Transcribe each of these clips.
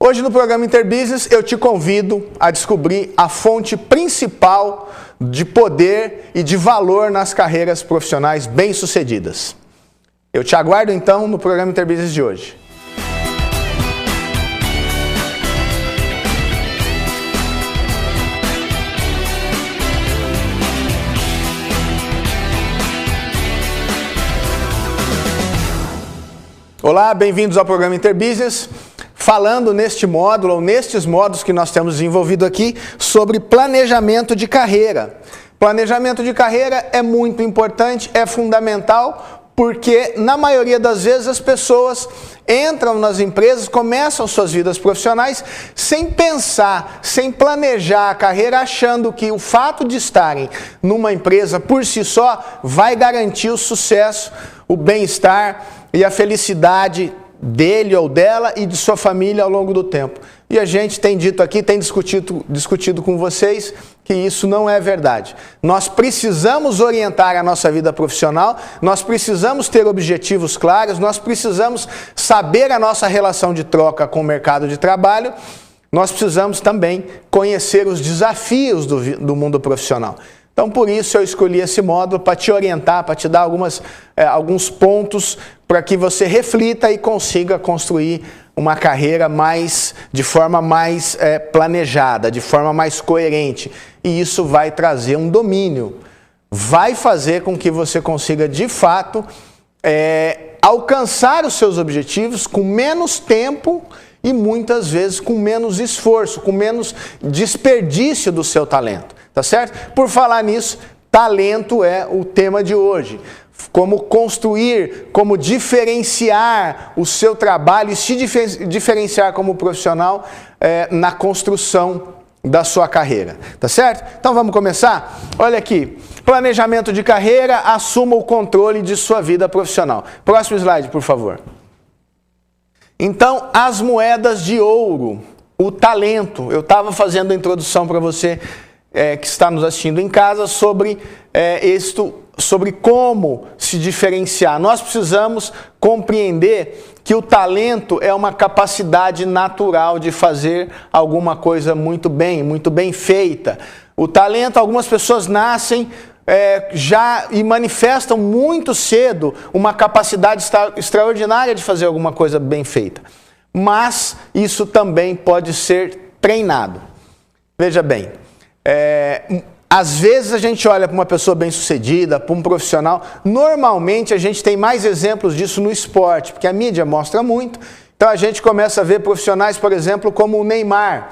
Hoje no programa Interbusiness eu te convido a descobrir a fonte principal de poder e de valor nas carreiras profissionais bem-sucedidas. Eu te aguardo então no programa Interbusiness de hoje. Olá, bem-vindos ao programa Interbusiness. Falando neste módulo, ou nestes módulos que nós temos desenvolvido aqui, sobre planejamento de carreira. Planejamento de carreira é muito importante, é fundamental, porque na maioria das vezes as pessoas entram nas empresas, começam suas vidas profissionais sem pensar, sem planejar a carreira, achando que o fato de estarem numa empresa por si só vai garantir o sucesso, o bem-estar e a felicidade dele ou dela e de sua família ao longo do tempo. E a gente tem dito aqui, tem discutido com vocês que isso não é verdade. Nós precisamos orientar a nossa vida profissional, nós precisamos ter objetivos claros, nós precisamos saber a nossa relação de troca com o mercado de trabalho, nós precisamos também conhecer os desafios do mundo profissional. Então, por isso, eu escolhi esse módulo para te orientar, para te dar alguns pontos para que você reflita e consiga construir uma carreira de forma mais planejada, de forma mais coerente. E isso vai trazer um domínio, vai fazer com que você consiga, de fato, alcançar os seus objetivos com menos tempo e, muitas vezes, com menos esforço, com menos desperdício do seu talento. Tá certo? Por falar nisso, talento é o tema de hoje. Como construir, como diferenciar o seu trabalho e se diferenciar como profissional na construção da sua carreira. Tá certo? Então vamos começar? Olha aqui, planejamento de carreira, assuma o controle de sua vida profissional. Próximo slide, por favor. Então, as moedas de ouro, o talento. Eu estava fazendo a introdução para você que está nos assistindo em casa sobre como se diferenciar. Nós precisamos compreender que o talento é uma capacidade natural de fazer alguma coisa muito bem feita. O talento, algumas pessoas nascem já e manifestam muito cedo uma capacidade extraordinária de fazer alguma coisa bem feita. Mas isso também pode ser treinado. Veja bem, às vezes a gente olha para uma pessoa bem-sucedida, para um profissional, normalmente a gente tem mais exemplos disso no esporte, porque a mídia mostra muito, então a gente começa a ver profissionais, por exemplo, como o Neymar,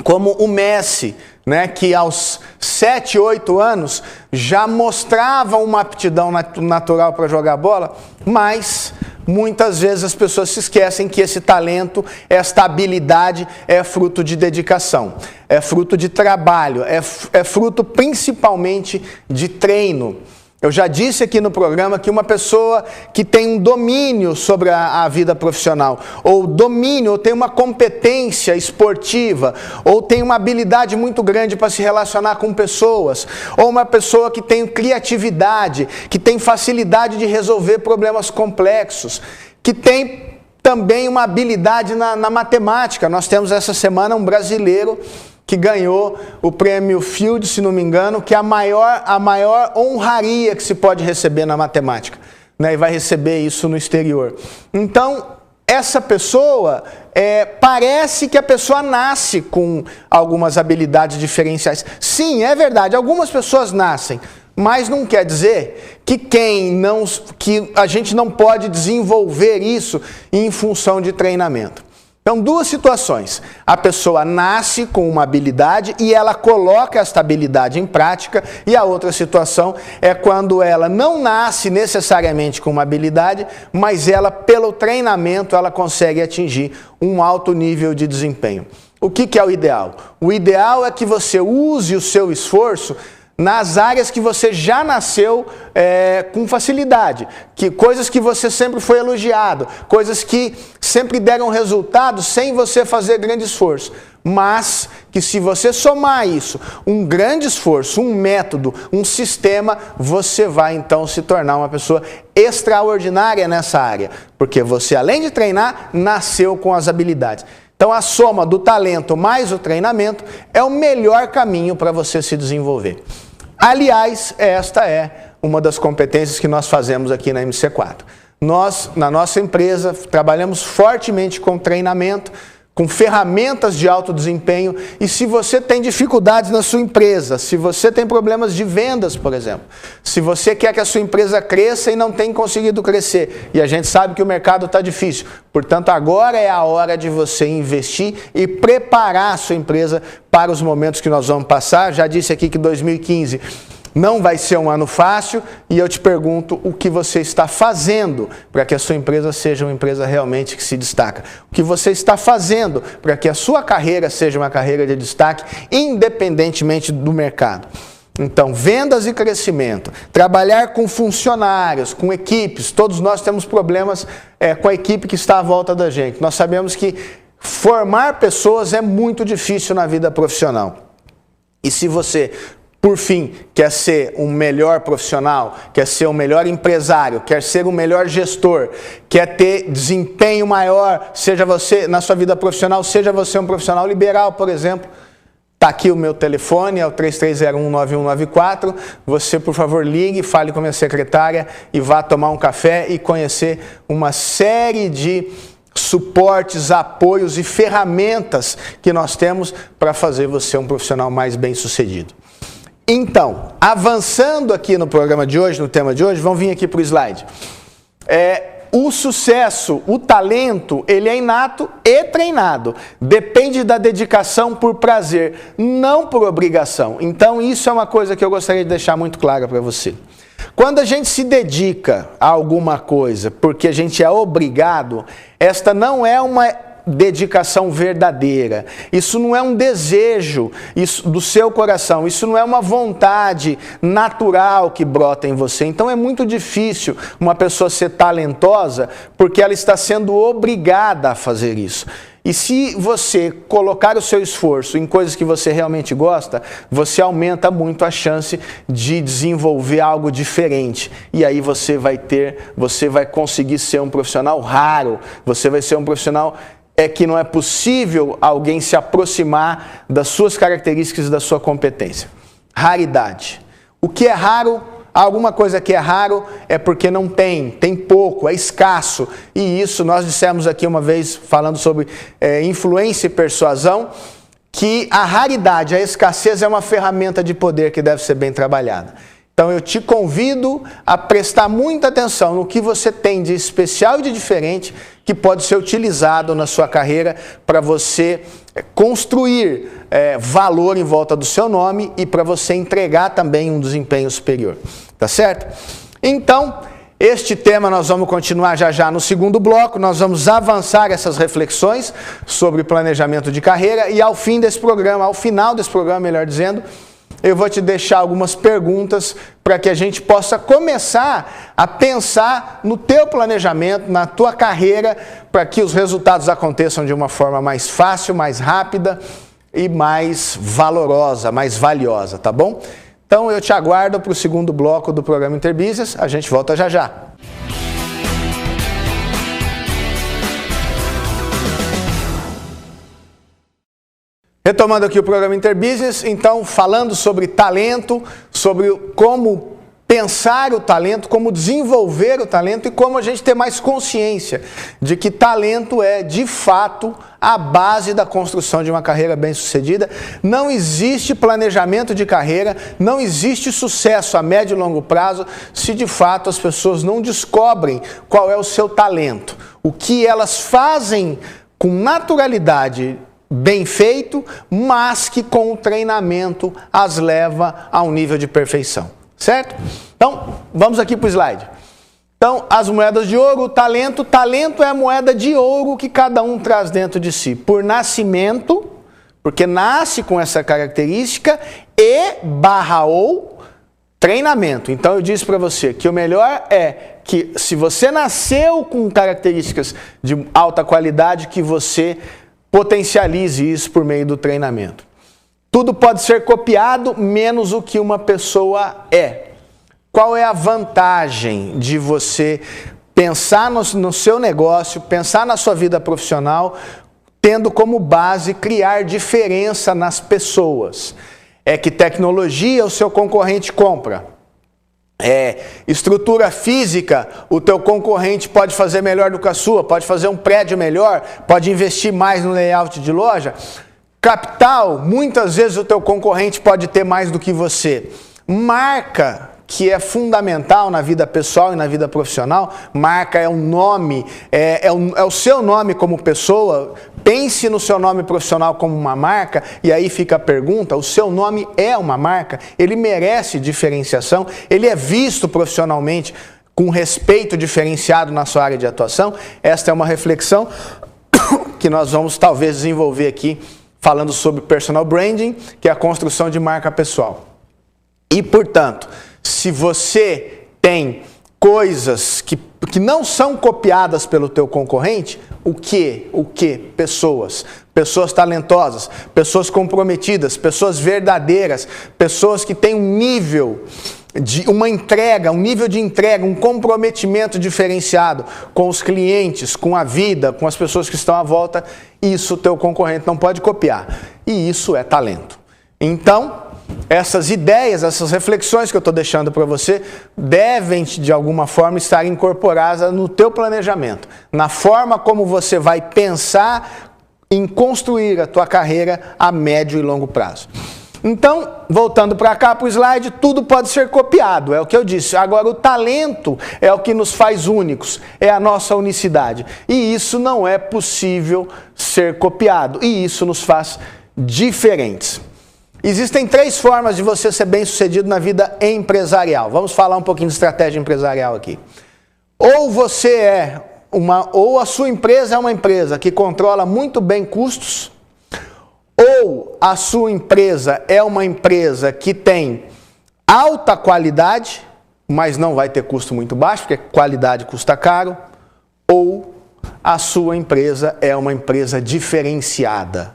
como o Messi, né, que aos 7, 8 anos já mostravam uma aptidão natural para jogar bola, mas muitas vezes as pessoas se esquecem que esse talento, esta habilidade é fruto de dedicação, é fruto de trabalho, é fruto principalmente de treino. Eu já disse aqui no programa que uma pessoa que tem um domínio sobre a vida profissional, ou domínio, ou tem uma competência esportiva, ou tem uma habilidade muito grande para se relacionar com pessoas, ou uma pessoa que tem criatividade, que tem facilidade de resolver problemas complexos, que tem também uma habilidade na matemática. Nós temos essa semana um brasileiro que ganhou o prêmio Fields, se não me engano, que é a maior honraria que se pode receber na matemática, né? E vai receber isso no exterior. Então, essa pessoa, parece que a pessoa nasce com algumas habilidades diferenciais. Sim, é verdade, algumas pessoas nascem, mas não quer dizer que a gente não pode desenvolver isso em função de treinamento. Então, duas situações. A pessoa nasce com uma habilidade e ela coloca esta habilidade em prática, e a outra situação é quando ela não nasce necessariamente com uma habilidade, mas ela, pelo treinamento, ela consegue atingir um alto nível de desempenho. O que é o ideal? O ideal é que você use o seu esforço nas áreas que você já nasceu com facilidade, coisas que você sempre foi elogiado, coisas que sempre deram resultado sem você fazer grande esforço. Mas que se você somar isso, um grande esforço, um método, um sistema, você vai então se tornar uma pessoa extraordinária nessa área. Porque você, além de treinar, nasceu com as habilidades. Então a soma do talento mais o treinamento é o melhor caminho para você se desenvolver. Aliás, esta é uma das competências que nós fazemos aqui na MC4. Nós, na nossa empresa, trabalhamos fortemente com treinamento, com ferramentas de alto desempenho, e se você tem dificuldades na sua empresa, se você tem problemas de vendas, por exemplo, se você quer que a sua empresa cresça e não tem conseguido crescer, e a gente sabe que o mercado está difícil, portanto agora é a hora de você investir e preparar a sua empresa para os momentos que nós vamos passar. Já disse aqui que 2015 não vai ser um ano fácil, e eu te pergunto o que você está fazendo para que a sua empresa seja uma empresa realmente que se destaca. O que você está fazendo para que a sua carreira seja uma carreira de destaque, independentemente do mercado. Então, vendas e crescimento, trabalhar com funcionários, com equipes. Todos nós temos problemas com a equipe que está à volta da gente. Nós sabemos que formar pessoas é muito difícil na vida profissional. E se você, por fim, quer ser um melhor profissional, quer ser um melhor empresário, quer ser um melhor gestor, quer ter desempenho maior, seja você, na sua vida profissional, seja você um profissional liberal, por exemplo, está aqui o meu telefone, é o 33019194, você, por favor, ligue, fale com a minha secretária e vá tomar um café e conhecer uma série de suportes, apoios e ferramentas que nós temos para fazer você um profissional mais bem-sucedido. Então, avançando aqui no programa de hoje, no tema de hoje, vamos vir aqui para o slide. O sucesso, o talento, ele é inato e treinado. Depende da dedicação por prazer, não por obrigação. Então, isso é uma coisa que eu gostaria de deixar muito clara para você. Quando a gente se dedica a alguma coisa porque a gente é obrigado, esta não é uma dedicação verdadeira, isso não é um desejo do seu coração, isso não é uma vontade natural que brota em você. Então é muito difícil uma pessoa ser talentosa porque ela está sendo obrigada a fazer isso. E se você colocar o seu esforço em coisas que você realmente gosta, você aumenta muito a chance de desenvolver algo diferente. E aí você vai conseguir ser um profissional raro, você vai ser um profissional que não é possível alguém se aproximar das suas características e da sua competência. Raridade. O que é raro, alguma coisa que é raro é porque não tem pouco, é escasso. E isso nós dissemos aqui uma vez, falando sobre influência e persuasão, que a raridade, a escassez é uma ferramenta de poder que deve ser bem trabalhada. Então eu te convido a prestar muita atenção no que você tem de especial e de diferente que pode ser utilizado na sua carreira para você construir valor em volta do seu nome e para você entregar também um desempenho superior. Tá certo? Então, este tema nós vamos continuar já no segundo bloco, nós vamos avançar essas reflexões sobre planejamento de carreira e ao final desse programa, melhor dizendo, eu vou te deixar algumas perguntas para que a gente possa começar a pensar no teu planejamento, na tua carreira, para que os resultados aconteçam de uma forma mais fácil, mais rápida e mais valorosa, mais valiosa, tá bom? Então eu te aguardo para o segundo bloco do programa Interbusiness, a gente volta já. Retomando aqui o programa Interbusiness, então falando sobre talento, sobre como pensar o talento, como desenvolver o talento e como a gente ter mais consciência de que talento é, de fato, a base da construção de uma carreira bem-sucedida. Não existe planejamento de carreira, não existe sucesso a médio e longo prazo se de fato as pessoas não descobrem qual é o seu talento, o que elas fazem com naturalidade, bem feito, mas que com o treinamento as leva a um nível de perfeição, certo? Então, vamos aqui para o slide. Então, as moedas de ouro, o talento é a moeda de ouro que cada um traz dentro de si, por nascimento, porque nasce com essa característica, ou treinamento. Então, eu disse para você que o melhor é que se você nasceu com características de alta qualidade, que você potencialize isso por meio do treinamento. Tudo pode ser copiado, menos o que uma pessoa é. Qual é a vantagem de você pensar no seu negócio, pensar na sua vida profissional, tendo como base criar diferença nas pessoas. É que tecnologia o seu concorrente compra. Estrutura física, o teu concorrente pode fazer melhor do que a sua, pode fazer um prédio melhor, pode investir mais no layout de loja. Capital, muitas vezes o teu concorrente pode ter mais do que você. Marca, que é fundamental na vida pessoal e na vida profissional. Marca é um nome, é o seu nome como pessoa. Pense no seu nome profissional como uma marca, e aí fica a pergunta: o seu nome é uma marca? Ele merece diferenciação? Ele é visto profissionalmente com respeito diferenciado na sua área de atuação? Esta é uma reflexão que nós vamos talvez desenvolver aqui, falando sobre personal branding, que é a construção de marca pessoal. E, portanto, se você tem coisas que não são copiadas pelo teu concorrente, o que? Pessoas talentosas, pessoas comprometidas, pessoas verdadeiras, pessoas que têm um nível de entrega, um comprometimento diferenciado com os clientes, com a vida, com as pessoas que estão à volta. Isso o teu concorrente não pode copiar. E isso é talento. Então, essas ideias, essas reflexões que eu estou deixando para você, devem, de alguma forma, estar incorporadas no teu planejamento, na forma como você vai pensar em construir a tua carreira a médio e longo prazo. Então, voltando para cá, para o slide, tudo pode ser copiado, é o que eu disse. Agora, o talento é o que nos faz únicos, é a nossa unicidade. E isso não é possível ser copiado, e isso nos faz diferentes. Existem 3 formas de você ser bem-sucedido na vida empresarial. Vamos falar um pouquinho de estratégia empresarial aqui. Ou a sua empresa é uma empresa que controla muito bem custos, ou a sua empresa é uma empresa que tem alta qualidade, mas não vai ter custo muito baixo, porque qualidade custa caro, ou a sua empresa é uma empresa diferenciada.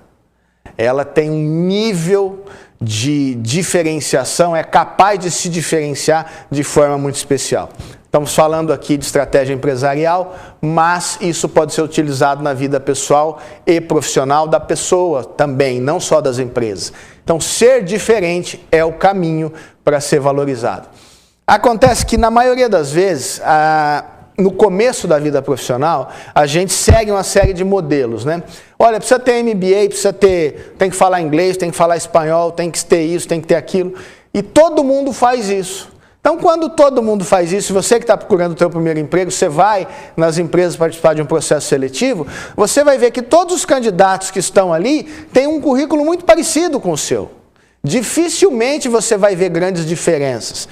Ela tem um nível de diferenciação, é capaz de se diferenciar de forma muito especial. Estamos falando aqui de estratégia empresarial, mas isso pode ser utilizado na vida pessoal e profissional da pessoa também, não só das empresas. Então, ser diferente é o caminho para ser valorizado. Acontece que, na maioria das vezes, no começo da vida profissional, a gente segue uma série de modelos, né? Olha, precisa ter MBA, tem que falar inglês, tem que falar espanhol, tem que ter isso, tem que ter aquilo. E todo mundo faz isso. Então, quando todo mundo faz isso, você que está procurando o seu primeiro emprego, você vai nas empresas participar de um processo seletivo, você vai ver que todos os candidatos que estão ali têm um currículo muito parecido com o seu. Dificilmente você vai ver grandes diferenças.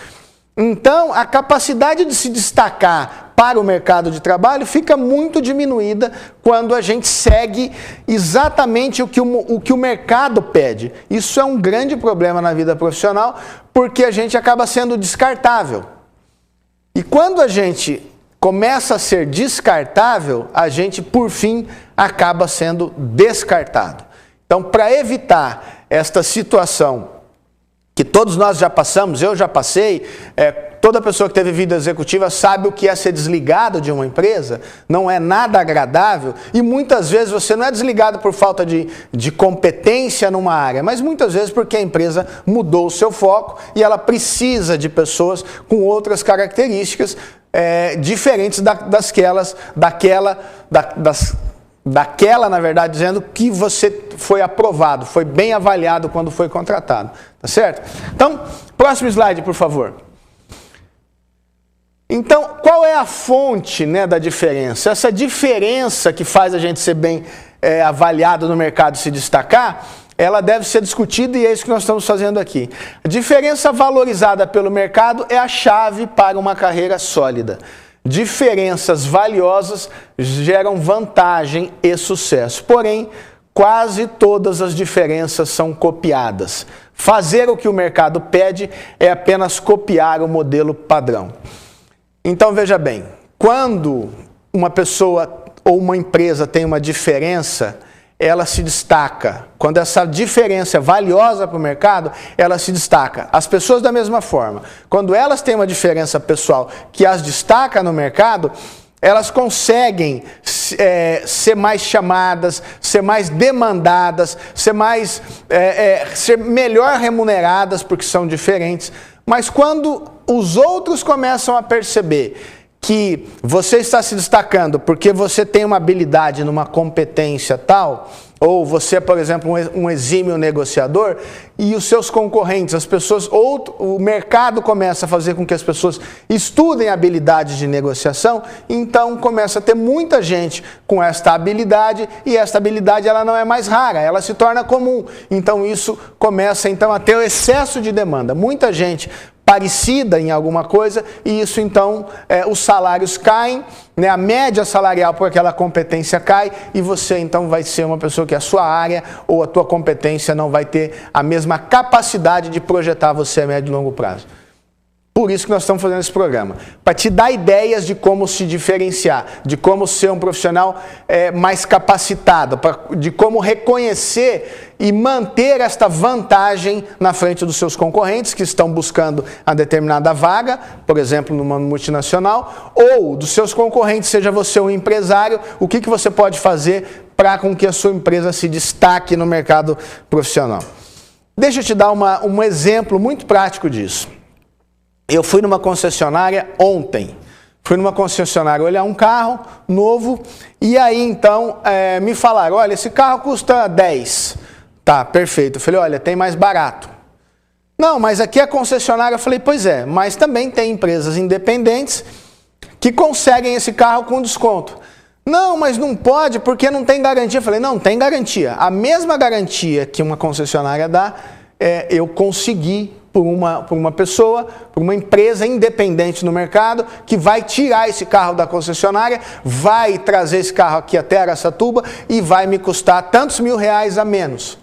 Então, a capacidade de se destacar para o mercado de trabalho fica muito diminuída quando a gente segue exatamente o que o mercado pede. Isso é um grande problema na vida profissional, porque a gente acaba sendo descartável. E quando a gente começa a ser descartável, a gente, por fim, acaba sendo descartado. Então, para evitar esta situação que todos nós já passamos, eu já passei, toda pessoa que teve vida executiva sabe o que é ser desligado de uma empresa, não é nada agradável, e muitas vezes você não é desligado por falta de competência numa área, mas muitas vezes porque a empresa mudou o seu foco e ela precisa de pessoas com outras características diferentes daquela, na verdade, dizendo que você foi aprovado, foi bem avaliado quando foi contratado, tá certo? Então, próximo slide, por favor. Então, qual é a fonte, né, da diferença? Essa diferença que faz a gente ser bem avaliado no mercado e se destacar, ela deve ser discutida e é isso que nós estamos fazendo aqui. A diferença valorizada pelo mercado é a chave para uma carreira sólida. Diferenças valiosas geram vantagem e sucesso. Porém, quase todas as diferenças são copiadas. Fazer o que o mercado pede é apenas copiar o modelo padrão. Então, veja bem, quando uma pessoa ou uma empresa tem uma diferença, ela se destaca. Quando essa diferença é valiosa para o mercado, ela se destaca. As pessoas da mesma forma. Quando elas têm uma diferença pessoal que as destaca no mercado, elas conseguem ser mais chamadas, ser mais demandadas, ser melhor remuneradas porque são diferentes. Mas quando os outros começam a perceber que você está se destacando porque você tem uma habilidade numa competência tal, ou você é, por exemplo, um exímio negociador, e os seus concorrentes, as pessoas, o mercado começa a fazer com que as pessoas estudem habilidades de negociação, então começa a ter muita gente com esta habilidade, e esta habilidade ela não é mais rara, ela se torna comum. Então isso começa então a ter o excesso de demanda. Muita gente parecida em alguma coisa, e isso então, os salários caem, né, a média salarial por aquela competência cai, e você então vai ser uma pessoa que a sua área ou a tua competência não vai ter a mesma capacidade de projetar você a médio e longo prazo. Por isso que nós estamos fazendo esse programa, para te dar ideias de como se diferenciar, de como ser um profissional mais capacitado, de como reconhecer e manter esta vantagem na frente dos seus concorrentes que estão buscando a determinada vaga, por exemplo, numa multinacional, ou dos seus concorrentes, seja você um empresário, o que você pode fazer para com que a sua empresa se destaque no mercado profissional. Deixa eu te dar um exemplo muito prático disso. Eu fui numa concessionária ontem, fui numa concessionária olhar um carro novo, e aí então me falaram, olha, esse carro custa 10. Tá, perfeito. Eu falei, olha, tem mais barato. Não, mas aqui é concessionária. Eu falei, pois é, mas também tem empresas independentes que conseguem esse carro com desconto. Não, mas não pode porque não tem garantia. Eu falei, não, tem garantia. A mesma garantia que uma concessionária dá, eu consegui por uma pessoa, por uma empresa independente no mercado, que vai tirar esse carro da concessionária, vai trazer esse carro aqui até Araçatuba e vai me custar tantos mil reais a menos.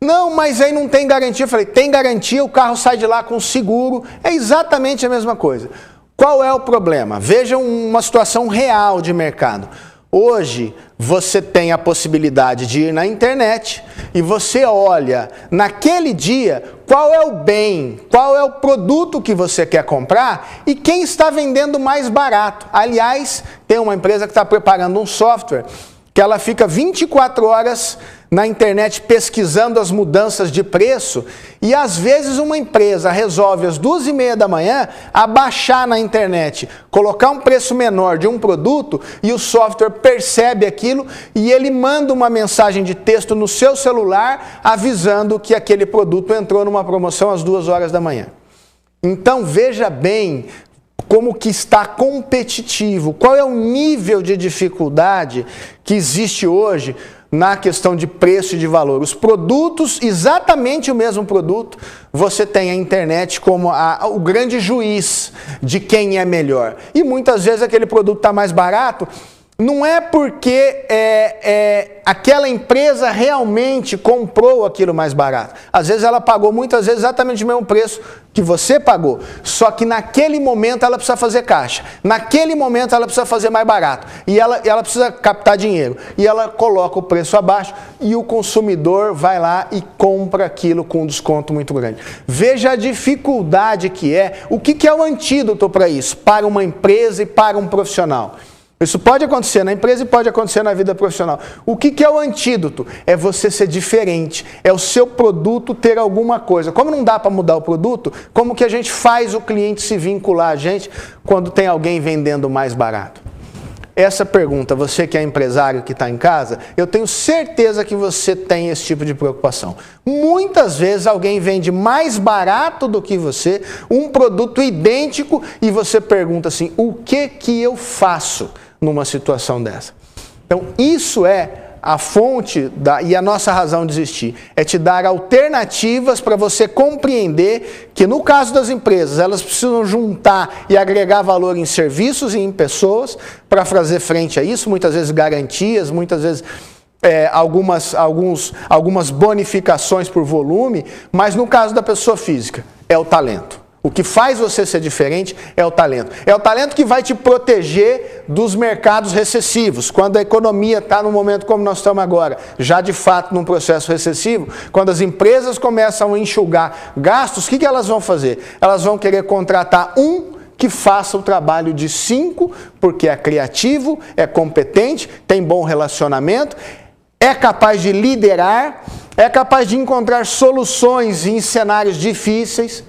Não, mas aí não tem garantia. Eu falei, tem garantia, o carro sai de lá com seguro, é exatamente a mesma coisa. Qual é o problema? Veja uma situação real de mercado. Hoje, você tem a possibilidade de ir na internet e você olha, naquele dia, qual é o bem, qual é o produto que você quer comprar e quem está vendendo mais barato. Aliás, tem uma empresa que está preparando um software que ela fica 24 horas na internet pesquisando as mudanças de preço, e às vezes uma empresa resolve às 2h30 da manhã abaixar na internet, colocar um preço menor de um produto, e o software percebe aquilo e ele manda uma mensagem de texto no seu celular avisando que aquele produto entrou numa promoção às 2h da manhã. Então veja bem como que está competitivo, qual é o nível de dificuldade que existe hoje na questão de preço e de valor. Os produtos, exatamente o mesmo produto, você tem a internet como o grande juiz de quem é melhor. E muitas vezes aquele produto está mais barato, não é porque aquela empresa realmente comprou aquilo mais barato. Às vezes ela pagou muitas vezes exatamente o mesmo preço que você pagou, só que naquele momento ela precisa fazer caixa, naquele momento ela precisa fazer mais barato, e ela precisa captar dinheiro, e ela coloca o preço abaixo, e o consumidor vai lá e compra aquilo com um desconto muito grande. Veja a dificuldade que é, o que é o antídoto para isso, para uma empresa e para um profissional. Isso pode acontecer na empresa e pode acontecer na vida profissional. O que é o antídoto? É você ser diferente, é o seu produto ter alguma coisa. Como não dá para mudar o produto, como que a gente faz o cliente se vincular a gente quando tem alguém vendendo mais barato? Essa pergunta, você que é empresário que está em casa, eu tenho certeza que você tem esse tipo de preocupação. Muitas vezes alguém vende mais barato do que você, um produto idêntico, e você pergunta assim, o que eu faço numa situação dessa? Então, isso é a fonte e a nossa razão de existir. É te dar alternativas para você compreender que, no caso das empresas, elas precisam juntar e agregar valor em serviços e em pessoas para fazer frente a isso, muitas vezes garantias, muitas vezes algumas bonificações por volume, mas no caso da pessoa física, é o talento. O que faz você ser diferente é o talento. É o talento que vai te proteger dos mercados recessivos. Quando a economia está num momento como nós estamos agora, já de fato num processo recessivo, quando as empresas começam a enxugar gastos, o que elas vão fazer? Elas vão querer contratar um que faça o trabalho de 5, porque é criativo, é competente, tem bom relacionamento, é capaz de liderar, é capaz de encontrar soluções em cenários difíceis.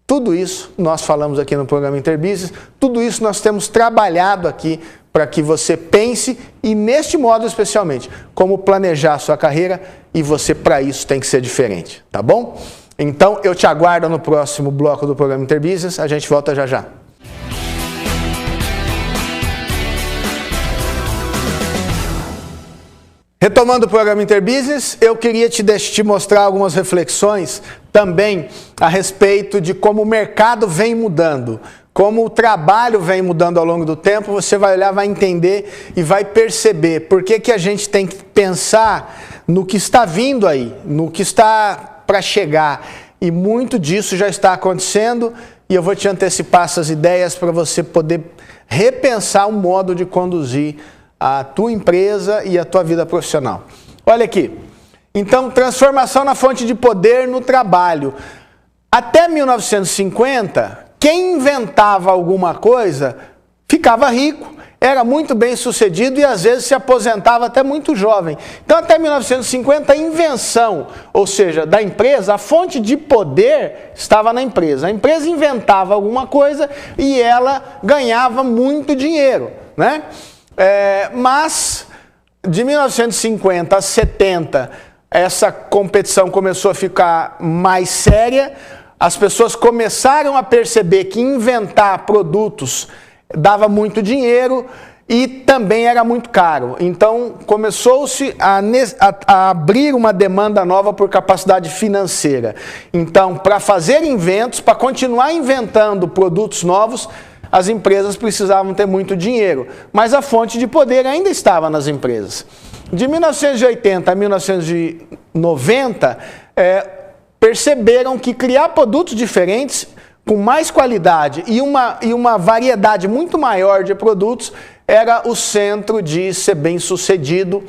Tudo isso nós falamos aqui no programa Interbusiness, tudo isso nós temos trabalhado aqui para que você pense, e neste modo especialmente, como planejar a sua carreira, e você para isso tem que ser diferente, tá bom? Então eu te aguardo no próximo bloco do programa Interbusiness, a gente volta já já. Retomando o programa Interbusiness, eu queria te mostrar algumas reflexões também a respeito de como o mercado vem mudando, como o trabalho vem mudando ao longo do tempo. Você vai olhar, vai entender e vai perceber por que a gente tem que pensar no que está vindo aí, no que está para chegar. E muito disso já está acontecendo e eu vou te antecipar essas ideias para você poder repensar o modo de conduzir a tua empresa e a tua vida profissional. Olha aqui. Então, transformação na fonte de poder no trabalho. Até 1950, quem inventava alguma coisa ficava rico, era muito bem sucedido e às vezes se aposentava até muito jovem. Então, até 1950, a invenção, ou seja, da empresa, a fonte de poder estava na empresa. A empresa inventava alguma coisa e ela ganhava muito dinheiro, né? Mas de 1950 a 70 essa competição começou a ficar mais séria, as pessoas começaram a perceber que inventar produtos dava muito dinheiro e também era muito caro. Então começou-se a abrir uma demanda nova por capacidade financeira. Então, para fazer inventos, para continuar inventando produtos novos, as empresas precisavam ter muito dinheiro, mas a fonte de poder ainda estava nas empresas. De 1980 a 1990, perceberam que criar produtos diferentes, com mais qualidade e uma variedade muito maior de produtos, era o centro de ser bem-sucedido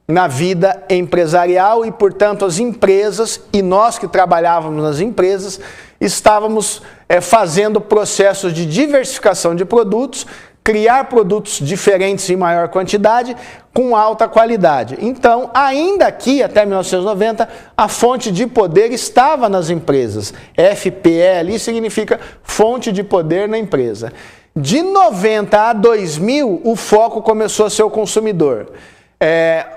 na vida empresarial e, portanto, as empresas, e nós que trabalhávamos nas empresas, estávamos fazendo processos de diversificação de produtos, criar produtos diferentes em maior quantidade, com alta qualidade. Então, ainda aqui, até 1990, a fonte de poder estava nas empresas. FPL significa fonte de poder na empresa. De 90 a 2000, o foco começou a ser o consumidor.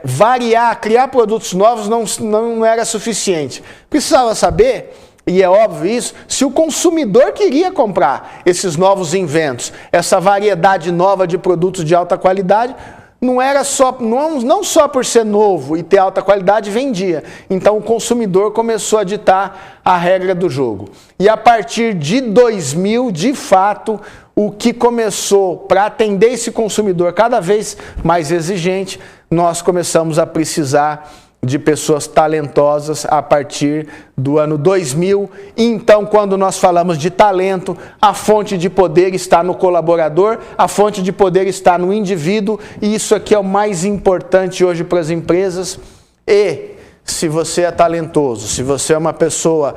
Variar, criar produtos novos não era suficiente. Precisava saber, e é óbvio isso, se o consumidor queria comprar esses novos inventos, essa variedade nova de produtos de alta qualidade. Não só por ser novo e ter alta qualidade vendia. Então o consumidor começou a ditar a regra do jogo. E a partir de 2000, de fato, o que começou para atender esse consumidor cada vez mais exigente, nós começamos a precisar de pessoas talentosas a partir do ano 2000. Então, quando nós falamos de talento, a fonte de poder está no colaborador, a fonte de poder está no indivíduo, e isso aqui é o mais importante hoje para as empresas. E se você é talentoso, se você é uma pessoa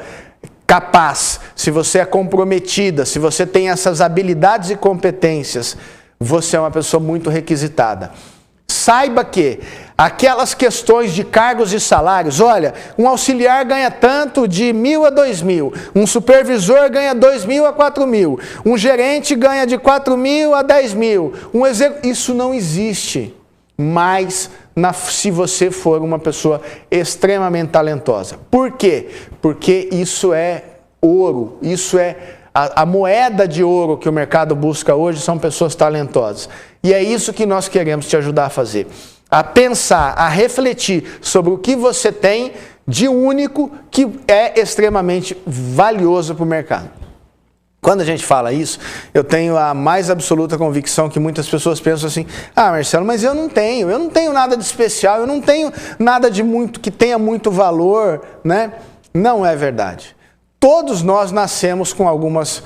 capaz, se você é comprometida, se você tem essas habilidades e competências, você é uma pessoa muito requisitada. Saiba que aquelas questões de cargos e salários, olha, um auxiliar ganha tanto de 1.000 a 2.000, um supervisor ganha 2.000 a 4.000, um gerente ganha de 4.000 a 10.000, isso não existe mais se você for uma pessoa extremamente talentosa. Por quê? Porque isso é ouro, isso é a moeda de ouro que o mercado busca hoje, são pessoas talentosas. E é isso que nós queremos te ajudar a fazer. A pensar, a refletir sobre o que você tem de único que é extremamente valioso para o mercado. Quando a gente fala isso, eu tenho a mais absoluta convicção que muitas pessoas pensam assim: ah, Marcelo, mas eu não tenho nada de especial, eu não tenho nada de muito que tenha muito valor, né? Não é verdade. Todos nós nascemos com algumas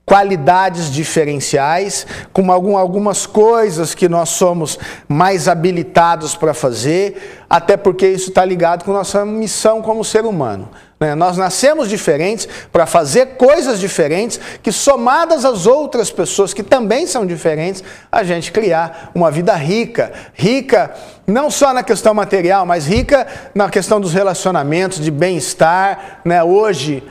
qualidades diferenciais, com algumas coisas que nós somos mais habilitados para fazer, até porque isso está ligado com nossa missão como ser humano. Nós nascemos diferentes para fazer coisas diferentes que, somadas às outras pessoas que também são diferentes, a gente criar uma vida rica. Rica não só na questão material, mas rica na questão dos relacionamentos, de bem-estar. Hoje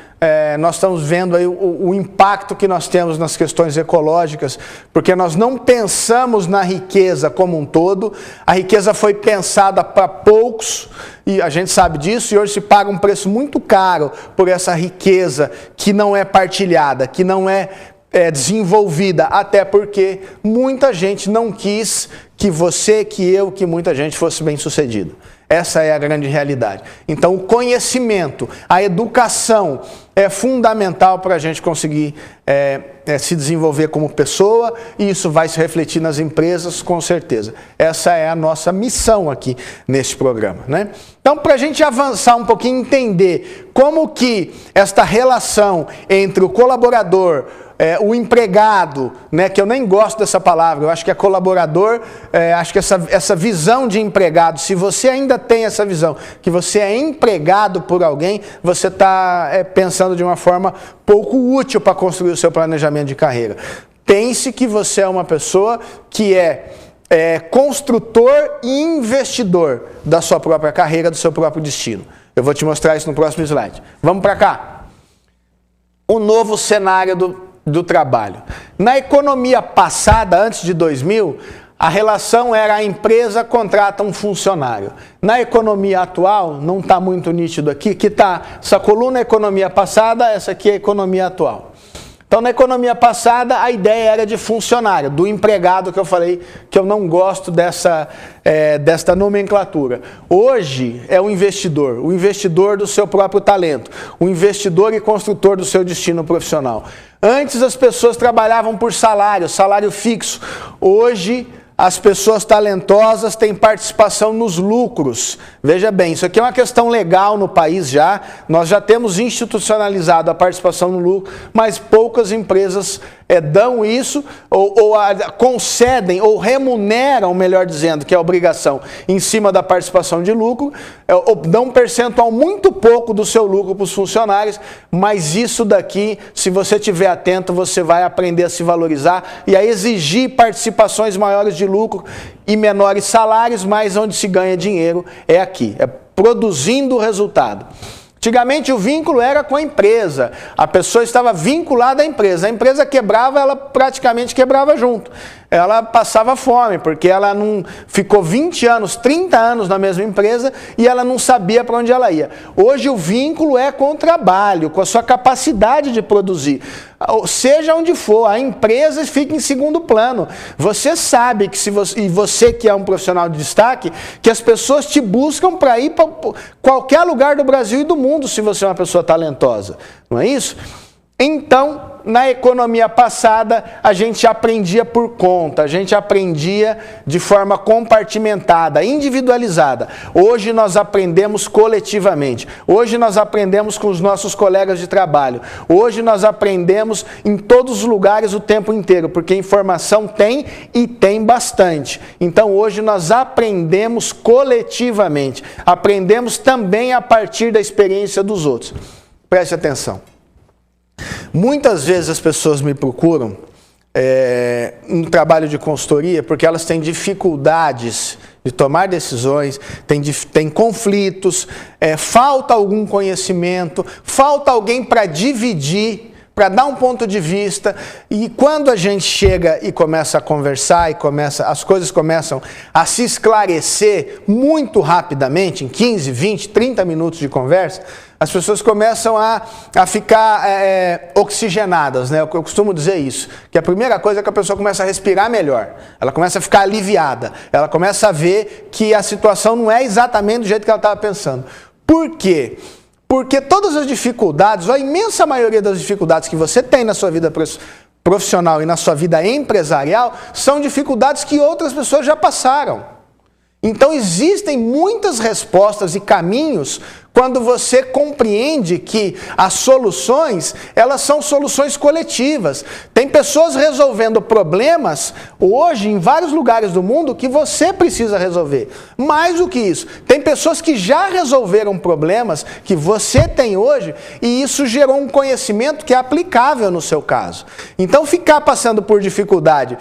nós estamos vendo aí o impacto que nós temos nas questões ecológicas, porque nós não pensamos na riqueza como um todo. A riqueza foi pensada para poucos, e a gente sabe disso, e hoje se paga um preço muito caro por essa riqueza que não é partilhada, que não é desenvolvida, até porque muita gente não quis que você, que eu, que muita gente fosse bem-sucedido. Essa é a grande realidade. Então, o conhecimento, a educação é fundamental para a gente conseguir se desenvolver como pessoa, e isso vai se refletir nas empresas, com certeza. Essa é a nossa missão aqui neste programa, Então, para a gente avançar um pouquinho, entender como que esta relação entre o colaborador, o empregado, que eu nem gosto dessa palavra, eu acho que é colaborador, acho que essa visão de empregado, se você ainda tem essa visão, que você é empregado por alguém, você está pensando de uma forma pouco útil para construir o seu planejamento de carreira. Pense que você é uma pessoa que é construtor e investidor da sua própria carreira, do seu próprio destino. Eu vou te mostrar isso no próximo slide. Vamos para cá. O novo cenário do trabalho. Na economia passada, antes de 2000, a relação era a empresa contrata um funcionário. Na economia atual, não está muito nítido aqui, que está essa coluna economia passada, essa aqui é a economia atual. Então, na economia passada, a ideia era de funcionário, do empregado, que eu falei que eu não gosto desta nomenclatura. Hoje é o investidor do seu próprio talento, o investidor e construtor do seu destino profissional. Antes as pessoas trabalhavam por salário fixo. Hoje as pessoas talentosas têm participação nos lucros. Veja bem, isso aqui é uma questão legal no país já. Nós já temos institucionalizado a participação no lucro, mas poucas empresas dão isso, ou concedem, ou remuneram, melhor dizendo, que é a obrigação, em cima da participação de lucro, ou dão um percentual muito pouco do seu lucro para os funcionários, mas isso daqui, se você estiver atento, você vai aprender a se valorizar e a exigir participações maiores de lucro e menores salários, mas onde se ganha dinheiro é aqui, é produzindo o resultado. Antigamente o vínculo era com a empresa, a pessoa estava vinculada à empresa, a empresa quebrava, ela praticamente quebrava junto, ela passava fome, porque ela não ficou 20 anos, 30 anos na mesma empresa e ela não sabia para onde ela ia. Hoje o vínculo é com o trabalho, com a sua capacidade de produzir. Seja onde for, a empresa fica em segundo plano. Você sabe que e você que é um profissional de destaque, que as pessoas te buscam para ir para qualquer lugar do Brasil e do mundo se você é uma pessoa talentosa. Não é isso? Então, na economia passada, a gente aprendia por conta, a gente aprendia de forma compartimentada, individualizada. Hoje nós aprendemos coletivamente, hoje nós aprendemos com os nossos colegas de trabalho, hoje nós aprendemos em todos os lugares o tempo inteiro, porque informação tem e tem bastante. Então hoje nós aprendemos coletivamente, aprendemos também a partir da experiência dos outros. Preste atenção. Muitas vezes as pessoas me procuram no trabalho de consultoria porque elas têm dificuldades de tomar decisões, têm conflitos, falta algum conhecimento, falta alguém para dividir, para dar um ponto de vista, e quando a gente chega e começa a conversar, as coisas começam a se esclarecer muito rapidamente, em 15, 20, 30 minutos de conversa, as pessoas começam a ficar oxigenadas, Eu costumo dizer isso, que a primeira coisa é que a pessoa começa a respirar melhor, ela começa a ficar aliviada, ela começa a ver que a situação não é exatamente do jeito que ela estava pensando. Por quê? Porque todas as dificuldades, a imensa maioria das dificuldades que você tem na sua vida profissional e na sua vida empresarial, são dificuldades que outras pessoas já passaram. Então existem muitas respostas e caminhos quando você compreende que as soluções, elas são soluções coletivas. Tem pessoas resolvendo problemas hoje em vários lugares do mundo que você precisa resolver. Mais do que isso, tem pessoas que já resolveram problemas que você tem hoje e isso gerou um conhecimento que é aplicável no seu caso. Então ficar passando por dificuldade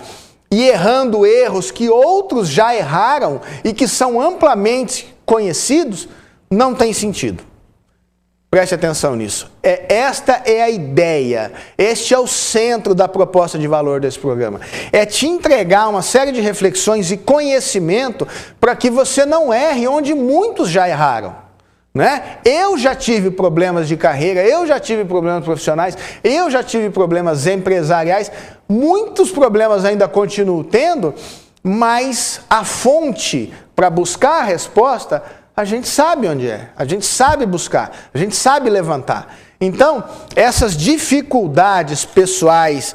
e errando erros que outros já erraram e que são amplamente conhecidos, não tem sentido. Preste atenção nisso. Esta é a ideia, este é o centro da proposta de valor desse programa. É te entregar uma série de reflexões e conhecimento para que você não erre onde muitos já erraram. Né? Eu já tive problemas de carreira, eu já tive problemas profissionais, eu já tive problemas empresariais, muitos problemas ainda continuo tendo, mas a fonte para buscar a resposta, a gente sabe onde é, a gente sabe buscar, a gente sabe levantar. Então, essas dificuldades pessoais,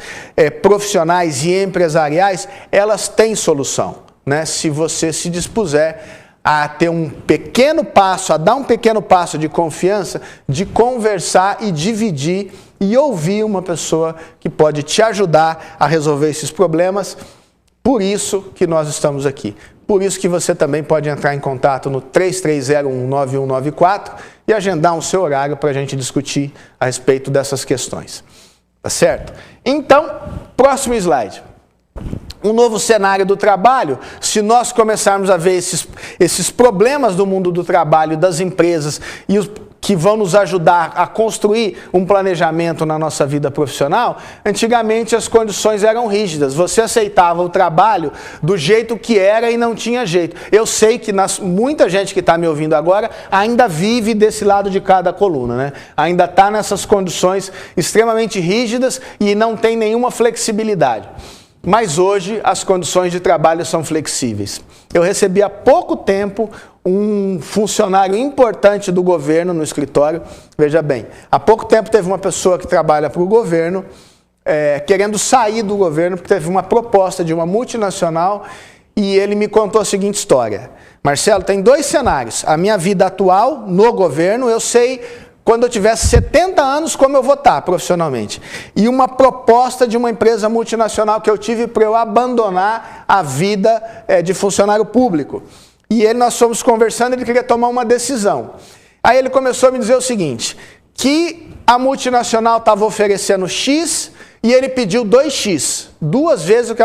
profissionais e empresariais, elas têm solução, né? Se você se dispuser a ter um pequeno passo, a dar um pequeno passo de confiança, de conversar e dividir e ouvir uma pessoa que pode te ajudar a resolver esses problemas. Por isso que nós estamos aqui. Por isso que você também pode entrar em contato no 33019194 e agendar um seu horário para a gente discutir a respeito dessas questões. Tá certo? Então, próximo slide. Um novo cenário do trabalho, se nós começarmos a ver esses problemas do mundo do trabalho, das empresas, e os que vão nos ajudar a construir um planejamento na nossa vida profissional, antigamente as condições eram rígidas, você aceitava o trabalho do jeito que era e não tinha jeito. Eu sei que muita gente que está me ouvindo agora ainda vive desse lado de cada coluna, né? Ainda está nessas condições extremamente rígidas e não tem nenhuma flexibilidade. Mas hoje as condições de trabalho são flexíveis. Eu recebi há pouco tempo um funcionário importante do governo no escritório. Veja bem, há pouco tempo teve uma pessoa que trabalha para o governo, querendo sair do governo, porque teve uma proposta de uma multinacional e ele me contou a seguinte história. Marcelo, tem dois cenários. A minha vida atual no governo, eu sei quando eu tivesse 70 anos, como eu vou estar profissionalmente. E uma proposta de uma empresa multinacional que eu tive para eu abandonar a vida de funcionário público. E nós fomos conversando, ele queria tomar uma decisão. Aí ele começou a me dizer o seguinte, que a multinacional estava oferecendo X e ele pediu 2X. 2 vezes o que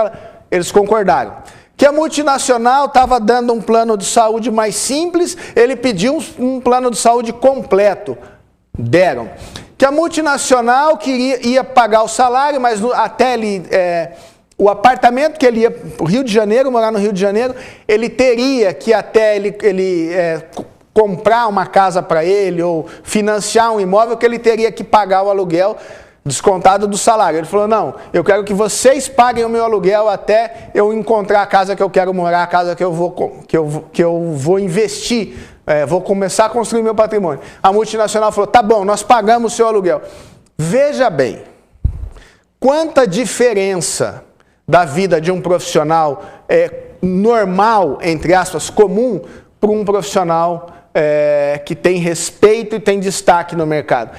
eles concordaram. Que a multinacional estava dando um plano de saúde mais simples, ele pediu um plano de saúde completo. Deram. Que a multinacional ia pagar o salário, mas até ele, o apartamento que ele ia para o Rio de Janeiro, morar no Rio de Janeiro, ele teria que até ele comprar uma casa para ele ou financiar um imóvel, que ele teria que pagar o aluguel descontado do salário. Ele falou, não, eu quero que vocês paguem o meu aluguel até eu encontrar a casa que eu quero morar, a casa que eu vou investir. Vou começar a construir meu patrimônio. A multinacional falou, tá bom, nós pagamos o seu aluguel. Veja bem, quanta diferença da vida de um profissional normal, entre aspas, comum, para um profissional que tem respeito e tem destaque no mercado.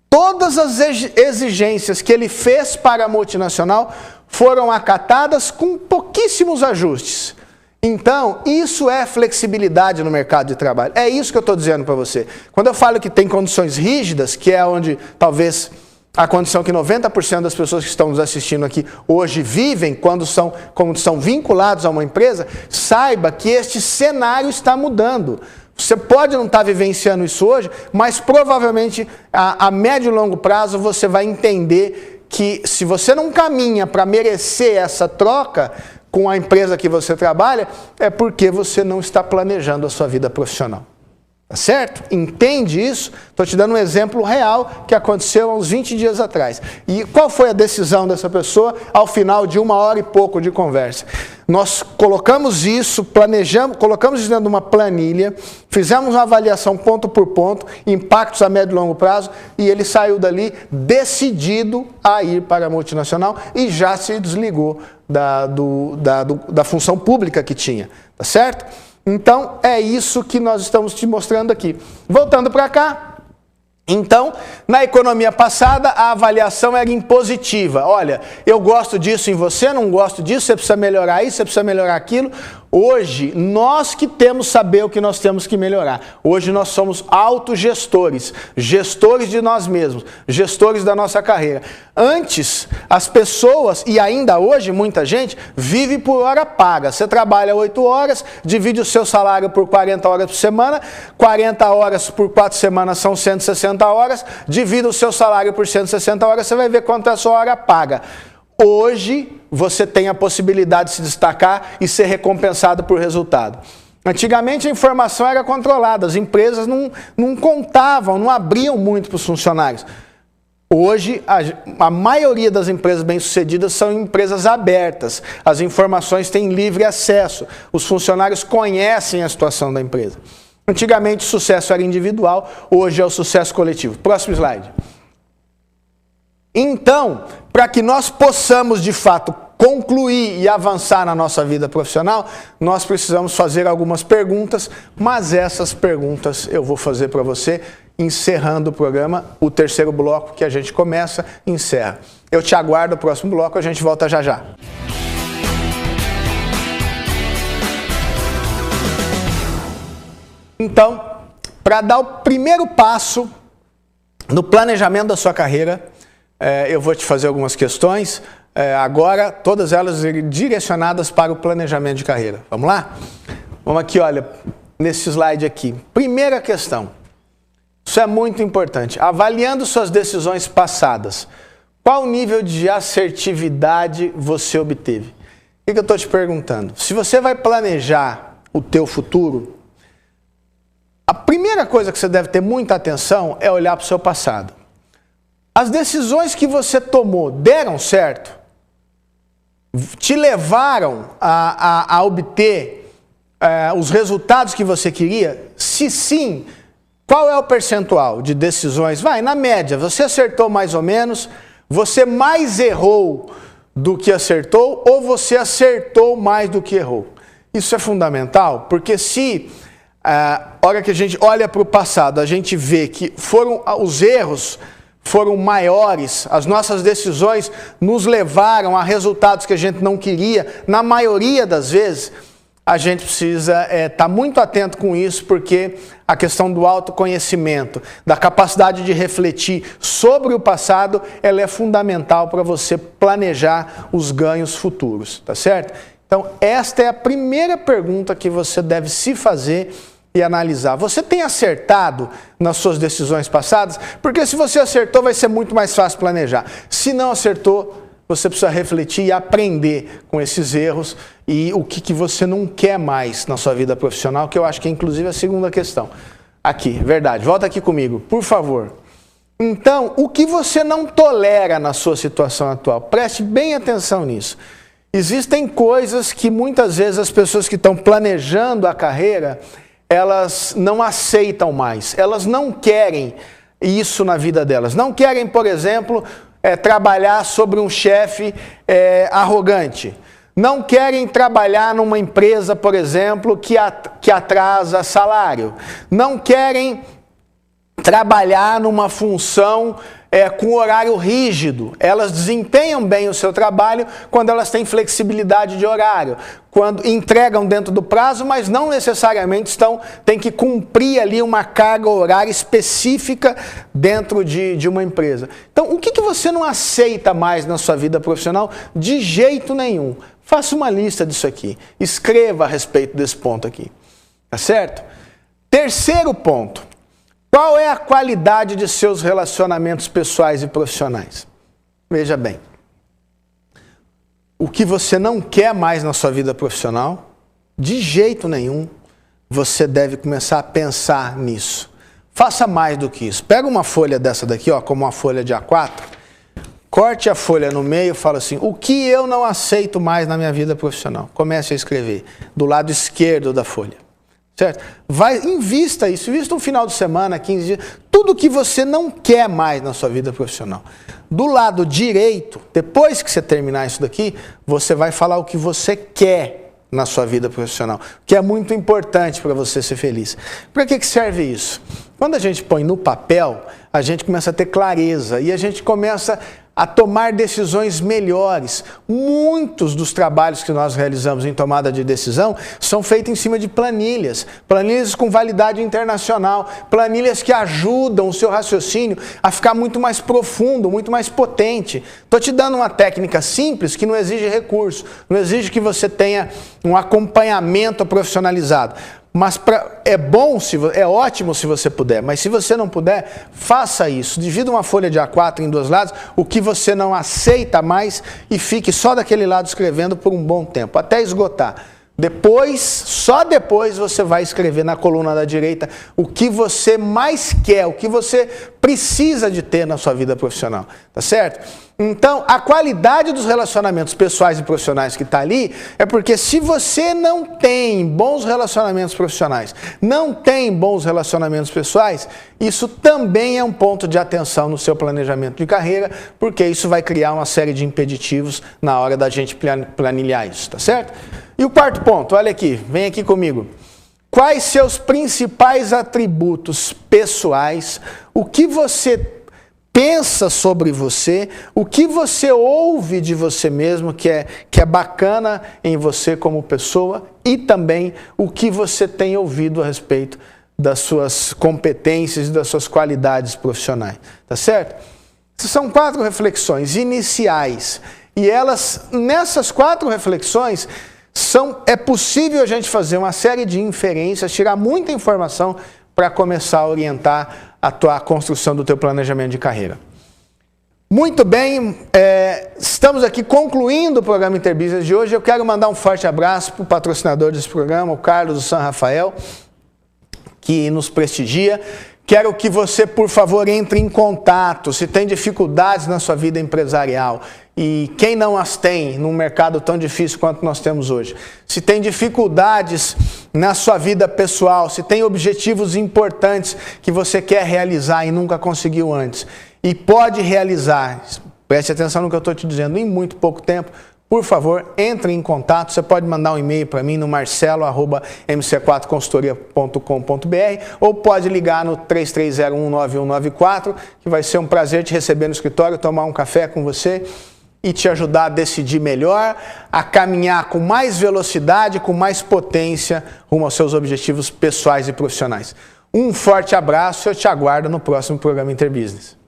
Todas as exigências que ele fez para a multinacional foram acatadas com pouquíssimos ajustes. Então, isso é flexibilidade no mercado de trabalho. É isso que eu estou dizendo para você. Quando eu falo que tem condições rígidas, que é onde talvez a condição que 90% das pessoas que estão nos assistindo aqui hoje vivem, quando são vinculados a uma empresa, saiba que este cenário está mudando. Você pode não estar vivenciando isso hoje, mas provavelmente a médio e longo prazo você vai entender que se você não caminha para merecer essa troca com a empresa que você trabalha, é porque você não está planejando a sua vida profissional. Tá certo? Entende isso? Estou te dando um exemplo real que aconteceu há uns 20 dias atrás. E qual foi a decisão dessa pessoa ao final de 1 hora e pouco de conversa? Nós colocamos isso, planejamos, colocamos isso dentro de uma planilha, fizemos uma avaliação ponto por ponto, impactos a médio e longo prazo, e ele saiu dali decidido a ir para a multinacional e já se desligou da função pública que tinha. Tá certo? Então, é isso que nós estamos te mostrando aqui. Voltando para cá. Então, na economia passada, a avaliação era impositiva. Olha, eu gosto disso em você, não gosto disso, você precisa melhorar isso, você precisa melhorar aquilo. Hoje, nós que temos que saber o que nós temos que melhorar. Hoje nós somos autogestores, gestores de nós mesmos, gestores da nossa carreira. Antes, as pessoas, e ainda hoje muita gente, vive por hora paga. Você trabalha 8 horas, divide o seu salário por 40 horas por semana, 40 horas por 4 semanas são 160 horas, divida o seu salário por 160 horas, você vai ver quanto é a sua hora paga. Hoje, você tem a possibilidade de se destacar e ser recompensado por resultado. Antigamente, a informação era controlada, as empresas não contavam, não abriam muito para os funcionários. Hoje, a maioria das empresas bem-sucedidas são empresas abertas. As informações têm livre acesso. Os funcionários conhecem a situação da empresa. Antigamente, o sucesso era individual, hoje é o sucesso coletivo. Próximo slide. Então, para que nós possamos, de fato, concluir e avançar na nossa vida profissional, nós precisamos fazer algumas perguntas, mas essas perguntas eu vou fazer para você, encerrando o programa, o terceiro bloco que a gente começa e encerra. Eu te aguardo no próximo bloco, a gente volta já já. Então, para dar o primeiro passo no planejamento da sua carreira, eu vou te fazer algumas questões, agora todas elas direcionadas para o planejamento de carreira. Vamos lá? Vamos aqui, olha, nesse slide aqui. Primeira questão, isso é muito importante. Avaliando suas decisões passadas, qual nível de assertividade você obteve? O que eu estou te perguntando? Se você vai planejar o teu futuro, a primeira coisa que você deve ter muita atenção é olhar para o seu passado. As decisões que você tomou deram certo? Te levaram a obter os resultados que você queria? Se sim, qual é o percentual de decisões? Vai, na média, você acertou mais ou menos, você mais errou do que acertou ou você acertou mais do que errou? Isso é fundamental, porque se hora que a gente olha para o passado, a gente vê que os erros foram maiores, as nossas decisões nos levaram a resultados que a gente não queria, na maioria das vezes, a gente precisa estar muito atento com isso, porque a questão do autoconhecimento, da capacidade de refletir sobre o passado, ela é fundamental para você planejar os ganhos futuros, tá certo? Então, esta é a primeira pergunta que você deve se fazer e analisar. Você tem acertado nas suas decisões passadas? Porque se você acertou, vai ser muito mais fácil planejar. Se não acertou, você precisa refletir e aprender com esses erros e o que você não quer mais na sua vida profissional, que eu acho que é inclusive a segunda questão. Aqui, verdade. Volta aqui comigo, por favor. Então, o que você não tolera na sua situação atual? Preste bem atenção nisso. Existem coisas que muitas vezes as pessoas que estão planejando a carreira, elas não aceitam mais, elas não querem isso na vida delas. Não querem, por exemplo, trabalhar sobre um chefe arrogante. Não querem trabalhar numa empresa, por exemplo, que atrasa salário. Não querem trabalhar numa função com horário rígido. Elas desempenham bem o seu trabalho quando elas têm flexibilidade de horário, quando entregam dentro do prazo, mas não necessariamente têm que cumprir ali uma carga horária específica dentro de uma empresa. Então, o que você não aceita mais na sua vida profissional? De jeito nenhum. Faça uma lista disso aqui. Escreva a respeito desse ponto aqui. Tá certo? Terceiro ponto. Qual é a qualidade de seus relacionamentos pessoais e profissionais? Veja bem, o que você não quer mais na sua vida profissional, de jeito nenhum, você deve começar a pensar nisso. Faça mais do que isso. Pega uma folha dessa daqui, ó, como uma folha de A4, corte a folha no meio e fala assim, o que eu não aceito mais na minha vida profissional? Comece a escrever do lado esquerdo da folha. Certo? Invista isso, invista um final de semana, 15 dias, tudo que você não quer mais na sua vida profissional. Do lado direito, depois que você terminar isso daqui, você vai falar o que você quer na sua vida profissional, que é muito importante para você ser feliz. Para que serve isso? Quando a gente põe no papel, a gente começa a ter clareza e a gente começa a tomar decisões melhores. Muitos dos trabalhos que nós realizamos em tomada de decisão são feitos em cima de planilhas, planilhas com validade internacional, planilhas que ajudam o seu raciocínio a ficar muito mais profundo, muito mais potente. Estou te dando uma técnica simples que não exige recurso, não exige que você tenha um acompanhamento profissionalizado. Mas é ótimo se você puder, mas se você não puder, faça isso. Divida uma folha de A4 em 2 lados, o que você não aceita mais, e fique só daquele lado escrevendo por um bom tempo, até esgotar. Depois, só depois você vai escrever na coluna da direita o que você mais quer, o que você precisa de ter na sua vida profissional, tá certo? Então, a qualidade dos relacionamentos pessoais e profissionais que está ali é porque se você não tem bons relacionamentos profissionais, não tem bons relacionamentos pessoais, isso também é um ponto de atenção no seu planejamento de carreira, porque isso vai criar uma série de impeditivos na hora da gente planilhar isso, tá certo? E o quarto ponto, olha aqui, vem aqui comigo. Quais seus principais atributos pessoais, o que você pensa sobre você, o que você ouve de você mesmo que é bacana em você como pessoa e também o que você tem ouvido a respeito das suas competências e das suas qualidades profissionais, tá certo? São 4 reflexões iniciais e nessas 4 reflexões, é possível a gente fazer uma série de inferências, tirar muita informação para começar a orientar a tua construção do teu planejamento de carreira. Muito bem, estamos aqui concluindo o programa Interbusiness de hoje. Eu quero mandar um forte abraço para o patrocinador desse programa, o Carlos do San Rafael, que nos prestigia. Quero que você, por favor, entre em contato se tem dificuldades na sua vida empresarial. E quem não as tem num mercado tão difícil quanto nós temos hoje? Se tem dificuldades na sua vida pessoal, se tem objetivos importantes que você quer realizar e nunca conseguiu antes, e pode realizar, preste atenção no que eu estou te dizendo, em muito pouco tempo, por favor, entre em contato. Você pode mandar um e-mail para mim no marcelo@mc4consultoria.com.br ou pode ligar no 33019194, que vai ser um prazer te receber no escritório, tomar um café com você e te ajudar a decidir melhor, a caminhar com mais velocidade, com mais potência rumo aos seus objetivos pessoais e profissionais. Um forte abraço e eu te aguardo no próximo programa Interbusiness.